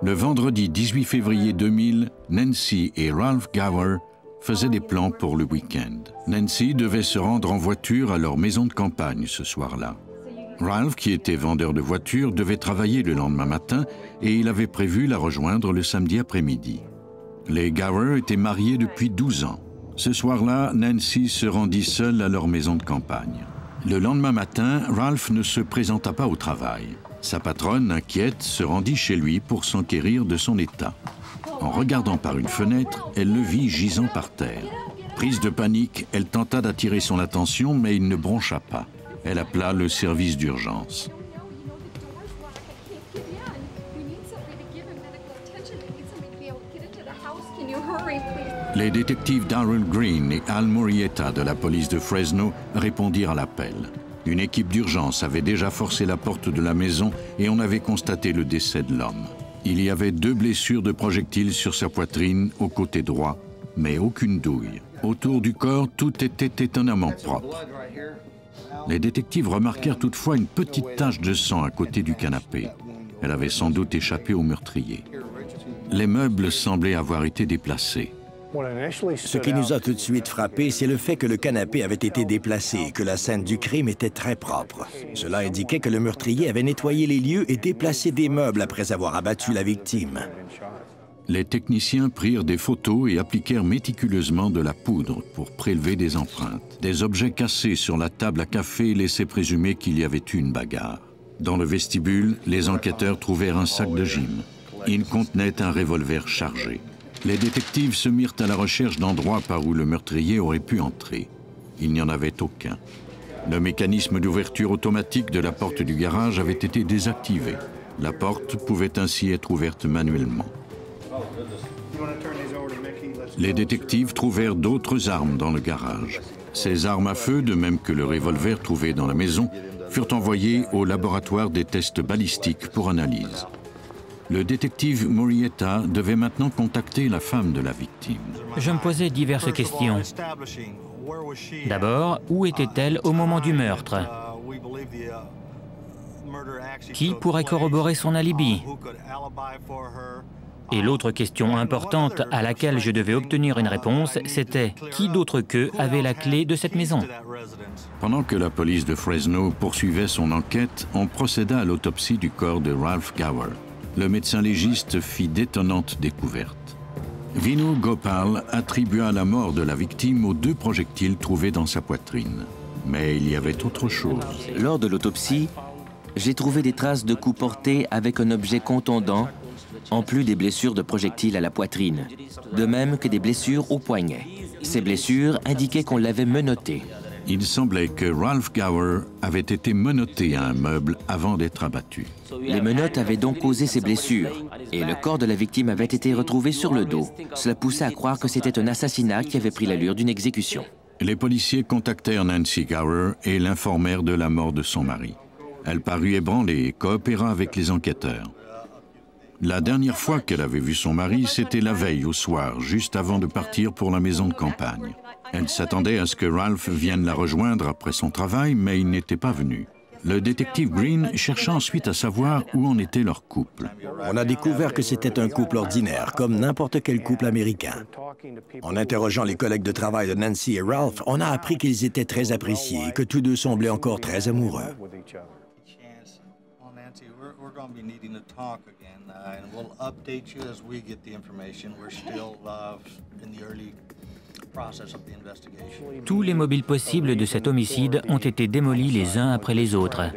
Le vendredi 18 février 2000, Nancy et Ralph Gower faisaient des plans pour le week-end. Nancy devait se rendre en voiture à leur maison de campagne ce soir-là. Ralph, qui était vendeur de voitures, devait travailler le lendemain matin et il avait prévu la rejoindre le samedi après-midi. Les Gower étaient mariés depuis 12 ans. Ce soir-là, Nancy se rendit seule à leur maison de campagne. Le lendemain matin, Ralph ne se présenta pas au travail. Sa patronne, inquiète, se rendit chez lui pour s'enquérir de son état. En regardant par une fenêtre, elle le vit gisant par terre. Prise de panique, elle tenta d'attirer son attention, mais il ne broncha pas. Elle appela le service d'urgence. Les détectives Darrell Green et Al Murrieta de la police de Fresno répondirent à l'appel. Une équipe d'urgence avait déjà forcé la porte de la maison et on avait constaté le décès de l'homme. Il y avait 2 blessures de projectiles sur sa poitrine, au côté droit, mais aucune douille. Autour du corps, tout était étonnamment propre. Les détectives remarquèrent toutefois une petite tache de sang à côté du canapé. Elle avait sans doute échappé au meurtrier. Les meubles semblaient avoir été déplacés. Ce qui nous a tout de suite frappé, c'est le fait que le canapé avait été déplacé et que la scène du crime était très propre. Cela indiquait que le meurtrier avait nettoyé les lieux et déplacé des meubles après avoir abattu la victime. Les techniciens prirent des photos et appliquèrent méticuleusement de la poudre pour prélever des empreintes. Des objets cassés sur la table à café laissaient présumer qu'il y avait eu une bagarre. Dans le vestibule, les enquêteurs trouvèrent un sac de gym. Il contenait un revolver chargé. Les détectives se mirent à la recherche d'endroits par où le meurtrier aurait pu entrer. Il n'y en avait aucun. Le mécanisme d'ouverture automatique de la porte du garage avait été désactivé. La porte pouvait ainsi être ouverte manuellement. Les détectives trouvèrent d'autres armes dans le garage. Ces armes à feu, de même que le revolver trouvé dans la maison, furent envoyées au laboratoire des tests balistiques pour analyse. Le détective Murrieta devait maintenant contacter la femme de la victime. Je me posais diverses questions. D'abord, où était-elle au moment du meurtre? Qui pourrait corroborer son alibi? Et l'autre question importante à laquelle je devais obtenir une réponse, c'était qui d'autre qu'eux avait la clé de cette maison? Pendant que la police de Fresno poursuivait son enquête, on procéda à l'autopsie du corps de Ralph Gower. Le médecin légiste fit d'étonnantes découvertes. Vinu Gopal attribua la mort de la victime aux 2 projectiles trouvés dans sa poitrine. Mais il y avait autre chose. Lors de l'autopsie, j'ai trouvé des traces de coups portés avec un objet contondant, en plus des blessures de projectiles à la poitrine, de même que des blessures au poignet. Ces blessures indiquaient qu'on l'avait menotté. Il semblait que Ralph Gower avait été menotté à un meuble avant d'être abattu. Les menottes avaient donc causé ces blessures, et le corps de la victime avait été retrouvé sur le dos. Cela poussait à croire que c'était un assassinat qui avait pris l'allure d'une exécution. Les policiers contactèrent Nancy Gower et l'informèrent de la mort de son mari. Elle parut ébranlée et coopéra avec les enquêteurs. La dernière fois qu'elle avait vu son mari, c'était la veille au soir, juste avant de partir pour la maison de campagne. Elle s'attendait à ce que Ralph vienne la rejoindre après son travail, mais il n'était pas venu. Le détective Green chercha ensuite à savoir où en était leur couple. On a découvert que c'était un couple ordinaire, comme n'importe quel couple américain. En interrogeant les collègues de travail de Nancy et Ralph, on a appris qu'ils étaient très appréciés et que tous 2 semblaient encore très amoureux. Tous les mobiles possibles de cet homicide ont été démolis les uns après les autres,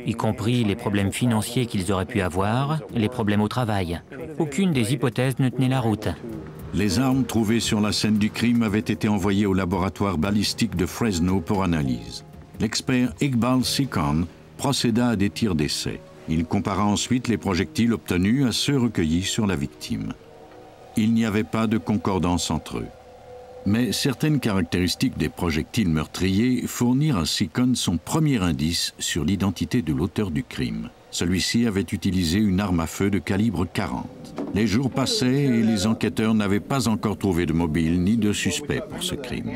y compris les problèmes financiers qu'ils auraient pu avoir, les problèmes au travail. Aucune des hypothèses ne tenait la route. Les armes trouvées sur la scène du crime avaient été envoyées au laboratoire balistique de Fresno pour analyse. L'expert Iqbal Sikhan procéda à des tirs d'essai. Il compara ensuite les projectiles obtenus à ceux recueillis sur la victime. Il n'y avait pas de concordance entre eux. Mais certaines caractéristiques des projectiles meurtriers fournirent à Sikhan son premier indice sur l'identité de l'auteur du crime. Celui-ci avait utilisé une arme à feu de calibre 40. Les jours passaient et les enquêteurs n'avaient pas encore trouvé de mobile ni de suspect pour ce crime.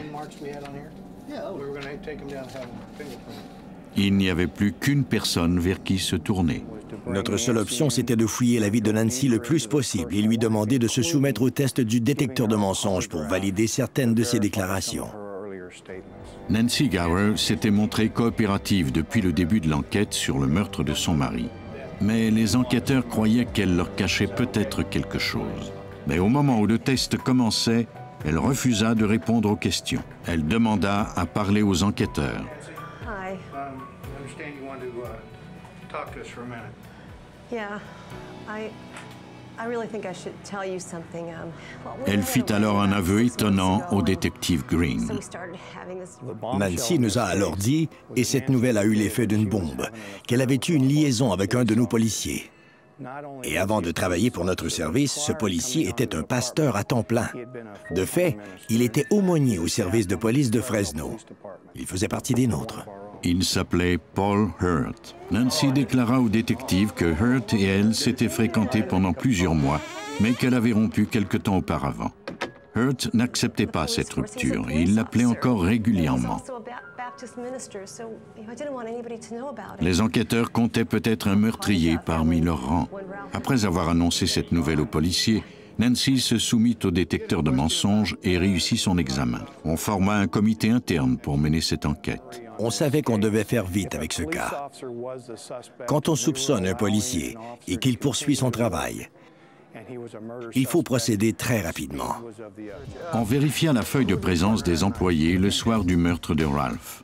Il n'y avait plus qu'une personne vers qui se tourner. Notre seule option, c'était de fouiller la vie de Nancy le plus possible et lui demander de se soumettre au test du détecteur de mensonges pour valider certaines de ses déclarations. Nancy Gower s'était montrée coopérative depuis le début de l'enquête sur le meurtre de son mari. Mais les enquêteurs croyaient qu'elle leur cachait peut-être quelque chose. Mais au moment où le test commençait, elle refusa de répondre aux questions. Elle demanda à parler aux enquêteurs. Elle fit alors un aveu étonnant au détective Green. Nancy nous a alors dit, et cette nouvelle a eu l'effet d'une bombe, qu'elle avait eu une liaison avec un de nos policiers. Et avant de travailler pour notre service, ce policier était un pasteur à temps plein. De fait, il était aumônier au service de police de Fresno. Il faisait partie des nôtres. Il s'appelait Paul Hurt. Nancy déclara au détective que Hurt et elle s'étaient fréquentés pendant plusieurs mois, mais qu'elle avait rompu quelque temps auparavant. Hurt n'acceptait pas cette rupture et il l'appelait encore régulièrement. Les enquêteurs comptaient peut-être un meurtrier parmi leurs rangs. Après avoir annoncé cette nouvelle aux policiers, Nancy se soumit au détecteur de mensonges et réussit son examen. On forma un comité interne pour mener cette enquête. On savait qu'on devait faire vite avec ce cas. Quand on soupçonne un policier et qu'il poursuit son travail, il faut procéder très rapidement. On vérifia la feuille de présence des employés le soir du meurtre de Ralph.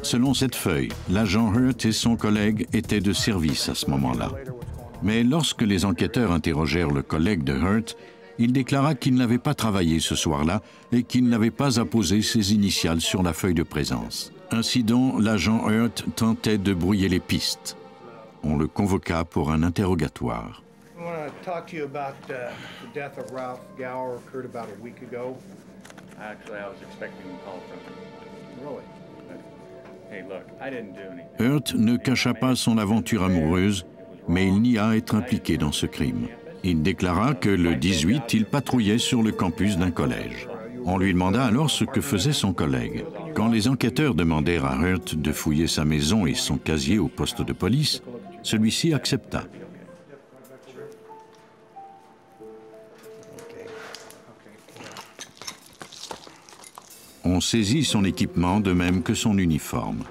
Selon cette feuille, l'agent Hurt et son collègue étaient de service à ce moment-là. Mais lorsque les enquêteurs interrogèrent le collègue de Hurt, il déclara qu'il n'avait pas travaillé ce soir-là et qu'il n'avait pas apposé ses initiales sur la feuille de présence. Ainsi donc, l'agent Hurt tentait de brouiller les pistes. On le convoqua pour un interrogatoire. Hurt ne cacha pas son aventure amoureuse, mais il nia être impliqué dans ce crime. Il déclara que le 18, il patrouillait sur le campus d'un collège. On lui demanda alors ce que faisait son collègue. Quand les enquêteurs demandèrent à Hurt de fouiller sa maison et son casier au poste de police, celui-ci accepta. On saisit son équipement de même que son uniforme.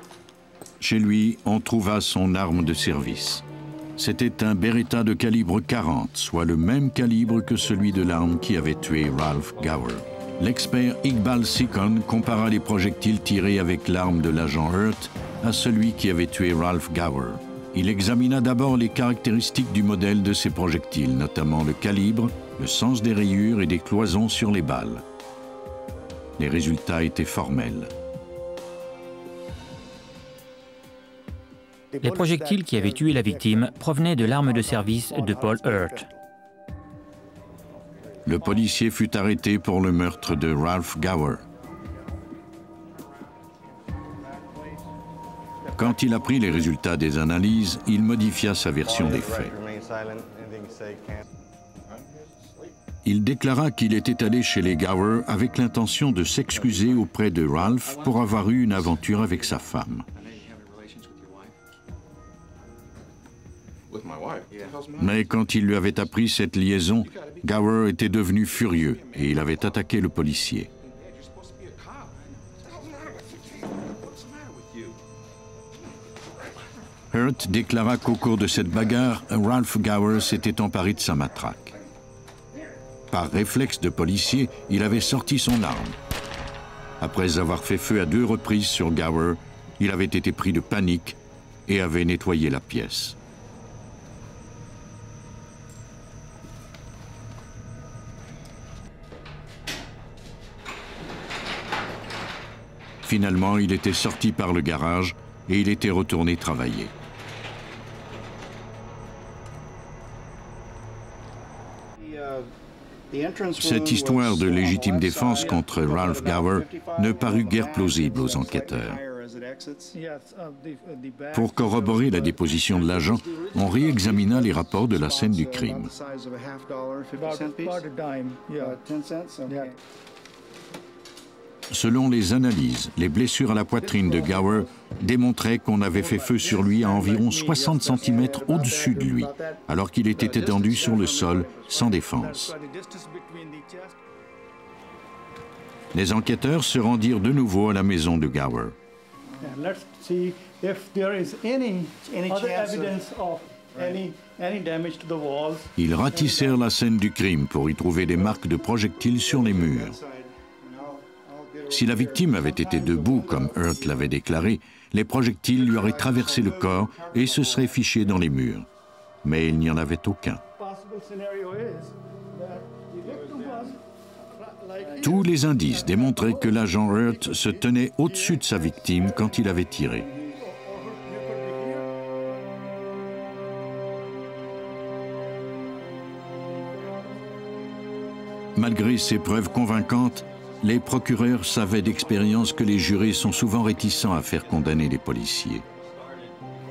Chez lui, on trouva son arme de service. C'était un Beretta de calibre 40, soit le même calibre que celui de l'arme qui avait tué Ralph Gower. L'expert Iqbal Sikon compara les projectiles tirés avec l'arme de l'agent Hurt à celui qui avait tué Ralph Gower. Il examina d'abord les caractéristiques du modèle de ces projectiles, notamment le calibre, le sens des rayures et des cloisons sur les balles. Les résultats étaient formels. Les projectiles qui avaient tué la victime provenaient de l'arme de service de Paul Hurt. Le policier fut arrêté pour le meurtre de Ralph Gower. Quand il apprit les résultats des analyses, il modifia sa version des faits. Il déclara qu'il était allé chez les Gower avec l'intention de s'excuser auprès de Ralph pour avoir eu une aventure avec sa femme. Mais quand il lui avait appris cette liaison, Gower était devenu furieux et il avait attaqué le policier. Hurt déclara qu'au cours de cette bagarre, Ralph Gower s'était emparé de sa matraque. Par réflexe de policier, il avait sorti son arme. Après avoir fait feu à 2 reprises sur Gower, il avait été pris de panique et avait nettoyé la pièce. Finalement, il était sorti par le garage et il était retourné travailler. Cette histoire de légitime défense contre Ralph Gower ne parut guère plausible aux enquêteurs. Pour corroborer la déposition de l'agent, on réexamina les rapports de la scène du crime. Selon les analyses, les blessures à la poitrine de Gower démontraient qu'on avait fait feu sur lui à environ 60 cm au-dessus de lui, alors qu'il était étendu sur le sol, sans défense. Les enquêteurs se rendirent de nouveau à la maison de Gower. Ils ratissèrent la scène du crime pour y trouver des marques de projectiles sur les murs. Si la victime avait été debout, comme Hurt l'avait déclaré, les projectiles lui auraient traversé le corps et se seraient fichés dans les murs. Mais il n'y en avait aucun. Tous les indices démontraient que l'agent Hurt se tenait au-dessus de sa victime quand il avait tiré. Malgré ces preuves convaincantes, les procureurs savaient d'expérience que les jurés sont souvent réticents à faire condamner les policiers.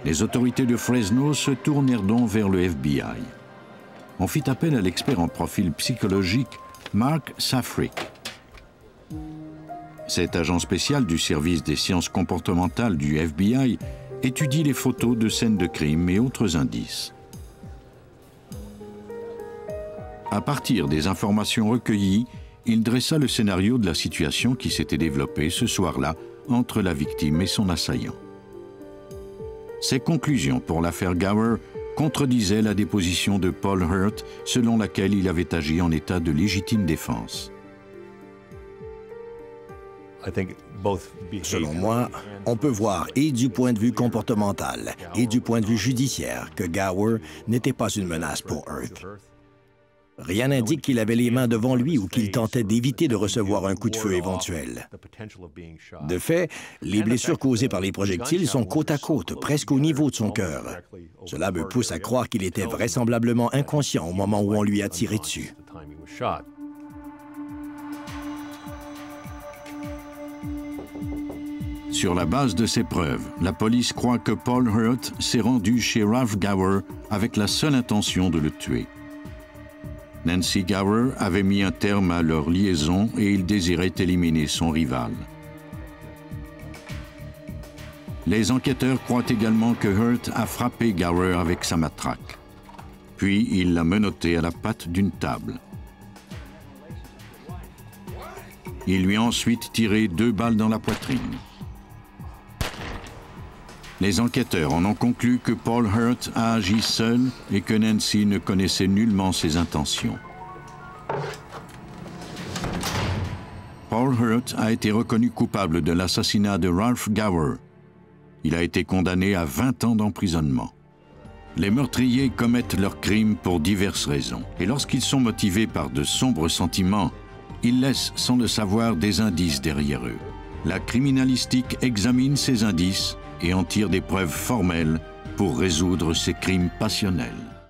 Les autorités de Fresno se tournèrent donc vers le FBI. On fit appel à l'expert en profil psychologique Mark Safrick. Cet agent spécial du service des sciences comportementales du FBI étudie les photos de scènes de crime et autres indices. À partir des informations recueillies, il dressa le scénario de la situation qui s'était développée ce soir-là entre la victime et son assaillant. Ses conclusions pour l'affaire Gower contredisaient la déposition de Paul Hurt selon laquelle il avait agi en état de légitime défense. Selon moi, on peut voir et du point de vue comportemental et du point de vue judiciaire que Gower n'était pas une menace pour Hurt. Rien n'indique qu'il avait les mains devant lui ou qu'il tentait d'éviter de recevoir un coup de feu éventuel. De fait, les blessures causées par les projectiles sont côte à côte, presque au niveau de son cœur. Cela me pousse à croire qu'il était vraisemblablement inconscient au moment où on lui a tiré dessus. Sur la base de ces preuves, la police croit que Paul Hurt s'est rendu chez Ralph Gower avec la seule intention de le tuer. Nancy Gower avait mis un terme à leur liaison et il désirait éliminer son rival. Les enquêteurs croient également que Hurt a frappé Gower avec sa matraque. Puis il l'a menotté à la patte d'une table. Il lui a ensuite tiré 2 balles dans la poitrine. Les enquêteurs en ont conclu que Paul Hurt a agi seul et que Nancy ne connaissait nullement ses intentions. Paul Hurt a été reconnu coupable de l'assassinat de Ralph Gower. Il a été condamné à 20 ans d'emprisonnement. Les meurtriers commettent leurs crimes pour diverses raisons. Et lorsqu'ils sont motivés par de sombres sentiments, ils laissent sans le savoir des indices derrière eux. La criminalistique examine ces indices et en tire des preuves formelles pour résoudre ces crimes passionnels.